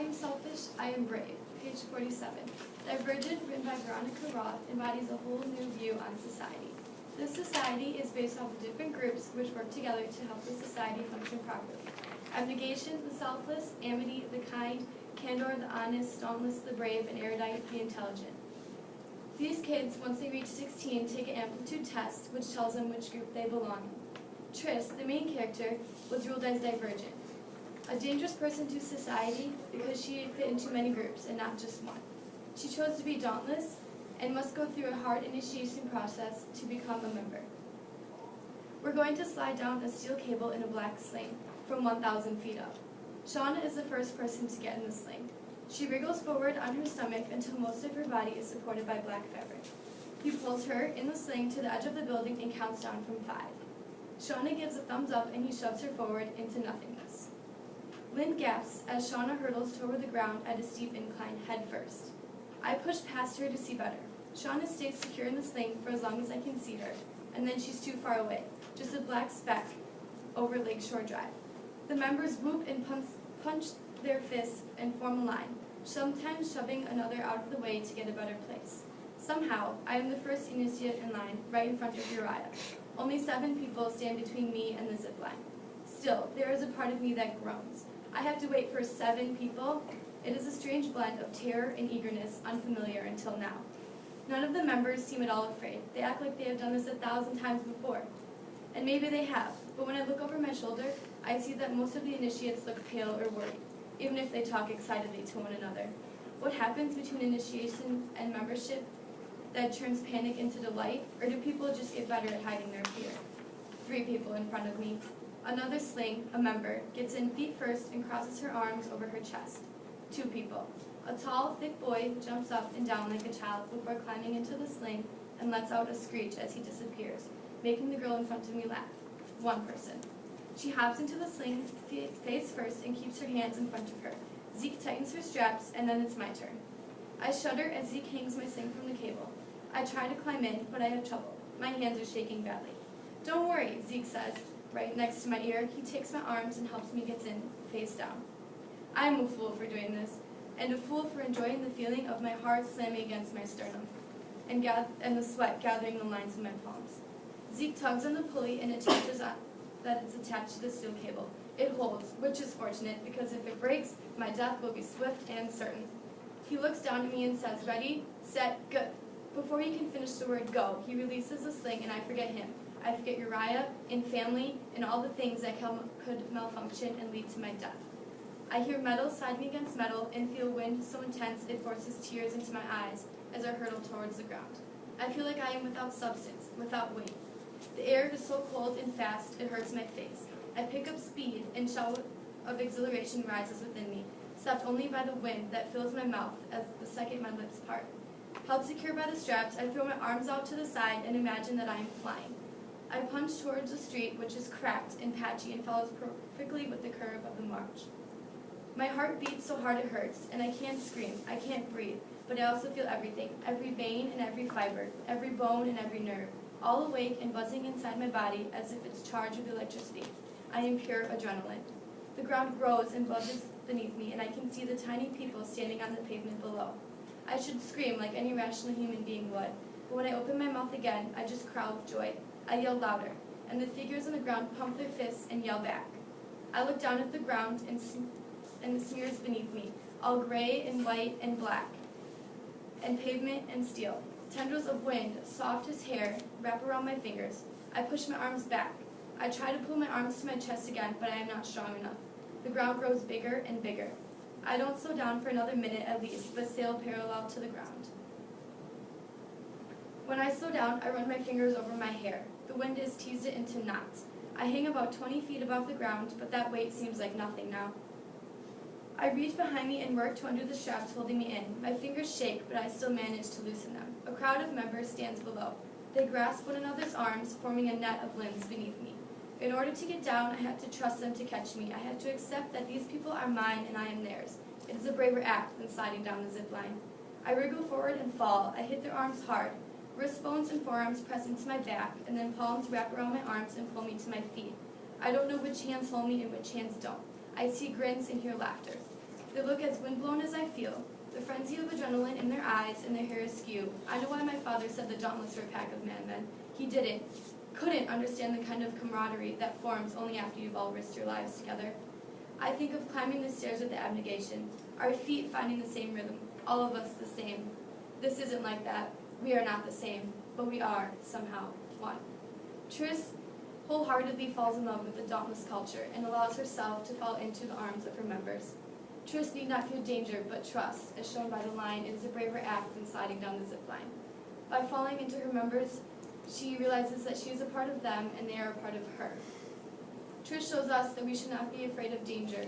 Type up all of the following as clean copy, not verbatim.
am selfish, I am brave. Page 47. Divergent, written by Veronica Roth, embodies a whole new view on society. This society is based off of different groups which work together to help the society function properly. Abnegation, the selfless; amity, the kind; candor, the honest; dauntless, the brave; and erudite, the intelligent. These kids, once they reach 16, take an aptitude test which tells them which group they belong in. Tris, the main character, was ruled as divergent, a dangerous person to society because she fit into many groups and not just one. She chose to be dauntless and must go through a hard initiation process to become a member. We're going to slide down a steel cable in a black sling from 1,000 feet up. Shauna is the first person to get in the sling. She wriggles forward on her stomach until most of her body is supported by black fabric. He pulls her in the sling to the edge of the building and counts down from 5. Shauna gives a thumbs up and he shoves her forward into nothingness. Lynn gasps as Shauna hurtles toward the ground at a steep incline head first. I push past her to see better. Shauna stays secure in the sling for as long as I can see her, and then she's too far away, just a black speck over Lakeshore Drive. The members whoop and punch their fists and form a line, sometimes shoving another out of the way to get a better place. Somehow, I am the first initiate in line, right in front of Uriah. Only 7 people stand between me and the zip line. Still, there is a part of me that groans. I have to wait for 7 people? It is a strange blend of terror and eagerness, unfamiliar until now. None of the members seem at all afraid. They act like they have done this 1,000 times before. And maybe they have, but when I look over my shoulder, I see that most of the initiates look pale or worried, even if they talk excitedly to one another. What happens between initiation and membership that turns panic into delight, or do people just get better at hiding their fear? 3 people in front of me. Another sling, a member, gets in feet first and crosses her arms over her chest. 2 people. A tall, thick boy jumps up and down like a child before climbing into the sling and lets out a screech as he disappears, making the girl in front of me laugh. 1 person. She hops into the sling face first and keeps her hands in front of her. Zeke tightens her straps, and then it's my turn. I shudder as Zeke hangs my sling from the cable. I try to climb in, but I have trouble. My hands are shaking badly. Don't worry, Zeke says, right next to my ear. He takes my arms and helps me get in, face down. I am a fool for doing this, and a fool for enjoying the feeling of my heart slamming against my sternum, and the sweat gathering the lines of my palms. Zeke tugs on the pulley and attaches that it's attached to the steel cable. It holds, which is fortunate, because if it breaks, my death will be swift and certain. He looks down at me and says, "Ready, set, go." Before he can finish the word go, he releases the sling and I forget him. I forget Uriah, and family, and all the things that could malfunction and lead to my death. I hear metal sliding against metal and feel wind so intense it forces tears into my eyes as I hurtle towards the ground. I feel like I am without substance, without weight. The air is so cold and fast it hurts my face. I pick up speed and a shout of exhilaration rises within me, stopped only by the wind that fills my mouth as the second my lips part. Held secure by the straps, I throw my arms out to the side and imagine that I am flying. I punch towards the street, which is cracked and patchy and follows perfectly with the curve of the march. My heart beats so hard it hurts, and I can't scream, I can't breathe, but I also feel everything, every vein and every fiber, every bone and every nerve, all awake and buzzing inside my body as if it's charged with electricity. I am pure adrenaline. The ground grows and bulges beneath me, and I can see the tiny people standing on the pavement below. I should scream like any rational human being would, but when I open my mouth again, I just cry with joy. I yell louder, and the figures on the ground pump their fists and yell back. I look down at the ground and the smears beneath me, all gray and white and black, and pavement and steel. Tendrils of wind, soft as hair, wrap around my fingers. I push my arms back. I try to pull my arms to my chest again, but I am not strong enough. The ground grows bigger and bigger. I don't slow down for another minute at least, but sail parallel to the ground. When I slow down, I run my fingers over my hair. The wind has teased it into knots. I hang about 20 feet above the ground, but that weight seems like nothing now. I reach behind me and work to undo the straps holding me in. My fingers shake, but I still manage to loosen them. A crowd of members stands below. They grasp one another's arms, forming a net of limbs beneath me. In order to get down, I have to trust them to catch me. I have to accept that these people are mine and I am theirs. It is a braver act than sliding down the zip line. I wriggle forward and fall. I hit their arms hard. Wrist bones and forearms press into my back, and then palms wrap around my arms and pull me to my feet. I don't know which hands hold me and which hands don't. I see grins and hear laughter. The look as windblown as I feel, the frenzy of adrenaline in their eyes and their hair askew. I know why my father said the Dauntless were a pack of madmen. He couldn't understand the kind of camaraderie that forms only after you've all risked your lives together. I think of climbing the stairs with abnegation, our feet finding the same rhythm, all of us the same. This isn't like that. We are not the same, but we are, somehow, one. Tris wholeheartedly falls in love with the Dauntless culture and allows herself to fall into the arms of her members. Tris need not fear danger, but trust, as shown by the line, it is a braver act than sliding down the zip line. By falling into her members, she realizes that she is a part of them and they are a part of her. Tris shows us that we should not be afraid of danger.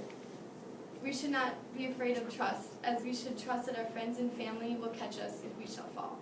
We should not be afraid of trust, as we should trust that our friends and family will catch us if we shall fall.